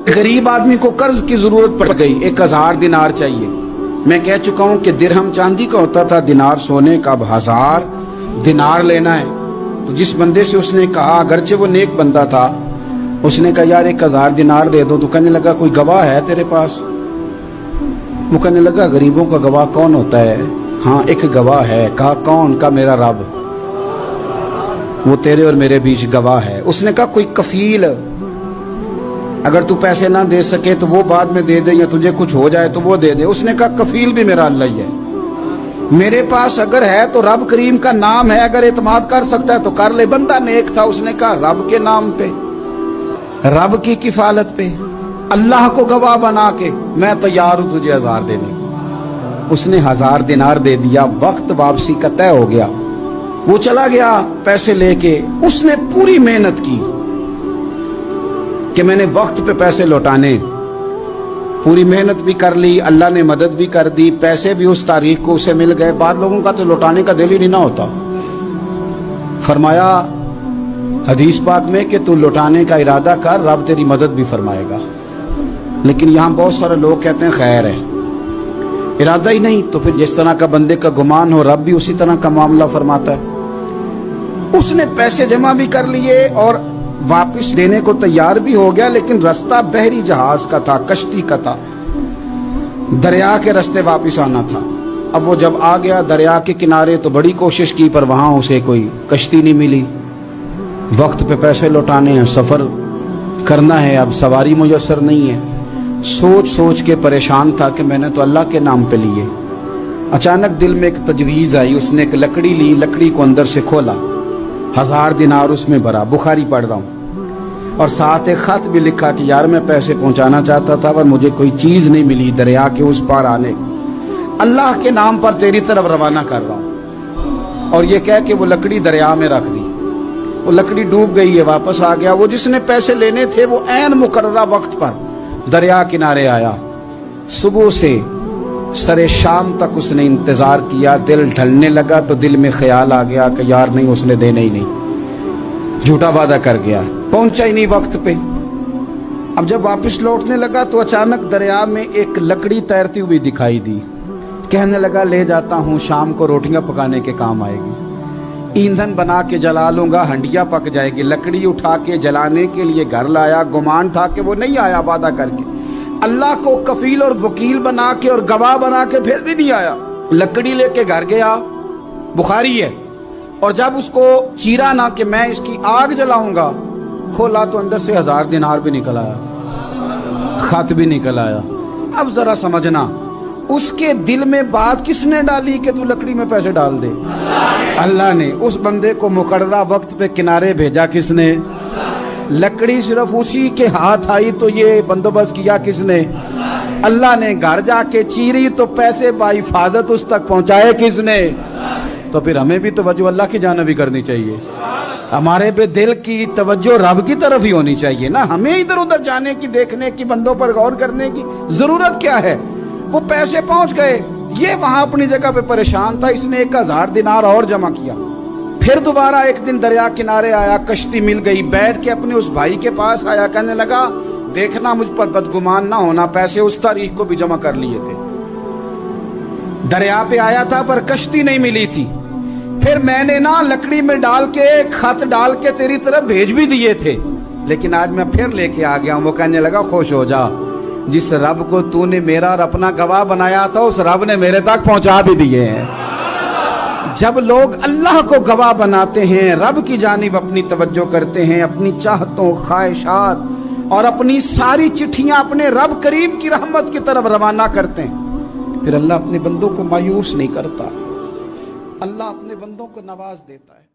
गरीब आदमी को कर्ज की जरूरत पड़ गई, 1000 दिनार चाहिए। मैं कह चुका हूं कि दिरहम चांदी का होता था, दिनार सोने का। अब 1000 दिनार लेना है। तो जिस बंदे से उसने कहा, अगरचे वो नेक बंदा था, उसने कहा यार 1000 दिनार दे दो। तो कहने लगा कोई गवाह है तेरे पास? वो कहने लगा गरीबों का गवाह कौन होता है? हाँ एक गवाह है। कहा कौन? का मेरा रब, वो तेरे और मेरे बीच गवाह है। उसने कहा कोई कफील, अगर तू पैसे ना दे सके तो वो बाद में दे दे, या तुझे कुछ हो जाए तो वो दे दे। उसने कहा कफील भी मेरा अल्लाह ही है। मेरे पास अगर है तो रब करीम का नाम है, अगर एतमाद कर सकता है तो कर ले। बंदा नेक था, उसने कहा रब के नाम पे, रब की किफालत पे, अल्लाह को गवाह बना के मैं तैयार हूं तुझे 1000 देने। उसने 1000 दिनार दे दिया। वक्त वापसी का तय हो गया। वो चला गया पैसे लेके। उसने पूरी मेहनत की कि मैंने वक्त पे पैसे लौटाने, पूरी मेहनत भी कर ली, अल्लाह ने मदद भी कर दी, पैसे भी उस तारीख को उसे मिल गए। बाद लोगों का तो लौटाने का दिल ही नहीं ना होता। फरमाया हदीस पाक में कि तू लौटाने का इरादा कर, रब तेरी मदद भी फरमाएगा। लेकिन यहां बहुत सारे लोग कहते हैं खैर है, इरादा ही नहीं। तो फिर जिस तरह का बंदे का गुमान हो, रब भी उसी तरह का मामला फरमाता है। उसने पैसे जमा भी कर लिए और वापस देने को तैयार भी हो गया, लेकिन रास्ता बहरी जहाज का था, कश्ती का था, दरिया के रास्ते वापस आना था। अब वो जब आ गया दरिया के किनारे तो बड़ी कोशिश की, पर वहां उसे कोई कश्ती नहीं मिली। वक्त पे पैसे लौटाने हैं, सफर करना है, अब सवारी मुयस्सर नहीं है। सोच सोच के परेशान था कि मैंने तो अल्लाह के नाम पे लिए। अचानक दिल में एक तजवीज आई। उसने एक लकड़ी ली, लकड़ी को अंदर से खोला, 1000 दिनार उसमें भरा। बुखारी पढ़ रहा हूं, और साथ एक खत भी लिखा कि यार मैं पैसे पहुंचाना चाहता था पर मुझे कोई चीज नहीं मिली दरिया के उस पार आने, अल्लाह के नाम पर तेरी तरफ रवाना कर रहा हूं। और ये कह के वो लकड़ी दरिया में रख दी। वो लकड़ी डूब गई है, वापस आ गया। वो जिसने पैसे लेने थे वो ऐन मुकर्ररा वक्त पर दरिया किनारे आया। सुबह से सरे शाम तक उसने इंतजार किया। दिल ढलने लगा तो दिल में ख्याल आ गया कि यार नहीं, उसने देना ही नहीं, झूठा वादा कर गया, पहुंचा ही नहीं वक्त पे। अब जब वापस लौटने लगा तो अचानक दरिया में एक लकड़ी तैरती हुई दिखाई दी। कहने लगा ले जाता हूं, शाम को रोटियां पकाने के काम आएगी, ईंधन बना के जला लूंगा, हंडिया पक जाएगी। लकड़ी उठा के जलाने के लिए घर लाया। गुमान था कि वो नहीं आया वादा करके, अल्लाह को कफील और वकील बना के और गवाह बना के फिर भी नहीं आया। लकड़ी लेके घर गया, बुखारी है। और जब उसको चीरा ना कि मैं इसकी आग जलाऊंगा, खोला तो अंदर से 1000 दिनार भी निकल आया, खत भी निकल आया। अब जरा समझना, उसके दिल में बात किसने डाली कि तू लकड़ी में पैसे डाल दे? अल्लाह ने। उस बंदे को मुकर्ररा वक्त पे किनारे भेजा किसने? लकड़ी सिर्फ उसी के हाथ आई तो ये बंदोबस्त किया किसने? अल्लाह ने। घर जाके चीरी तो पैसे बाहिफाजत उस तक पहुंचाए किसने? तो फिर हमें भी तवज्जो अल्लाह की जानिब भी करनी चाहिए। हमारे पे दिल की तवज्जो रब की तरफ ही होनी चाहिए ना। हमें इधर उधर जाने की, देखने की, बंदों पर गौर करने की जरूरत क्या है? वो पैसे पहुंच गए, ये वहां अपनी जगह पे परेशान था। इसने 1000 दिनार और जमा किया। फिर दोबारा एक दिन दरिया किनारे आया, कश्ती मिल गई, बैठ के अपने उस भाई के पास आया। कहने लगा देखना मुझ पर बदगुमान ना होना, पैसे उस तारीख को भी जमा कर लिए थे। दरिया पे आया था पर कश्ती नहीं मिली थी। फिर मैंने ना लकड़ी में डाल के, खत डाल के तेरी तरफ भेज भी दिए थे, लेकिन आज मैं फिर लेके आ गया हूं। वो कहने लगा खुश हो जा, जिस रब को तूने मेरा और अपना गवाह बनाया था उस रब ने मेरे तक पहुंचा भी दिए हैं। जब लोग अल्लाह को गवाह बनाते हैं, रब की जानिब अपनी तवज्जो करते हैं, अपनी चाहतों, ख्वाहिशात और अपनी सारी चिट्ठियां अपने रब करीम की रहमत की तरफ रवाना करते हैं, फिर अल्लाह अपने बंदों को मायूस नहीं करता। अल्लाह अपने बंदों को नवाज देता है।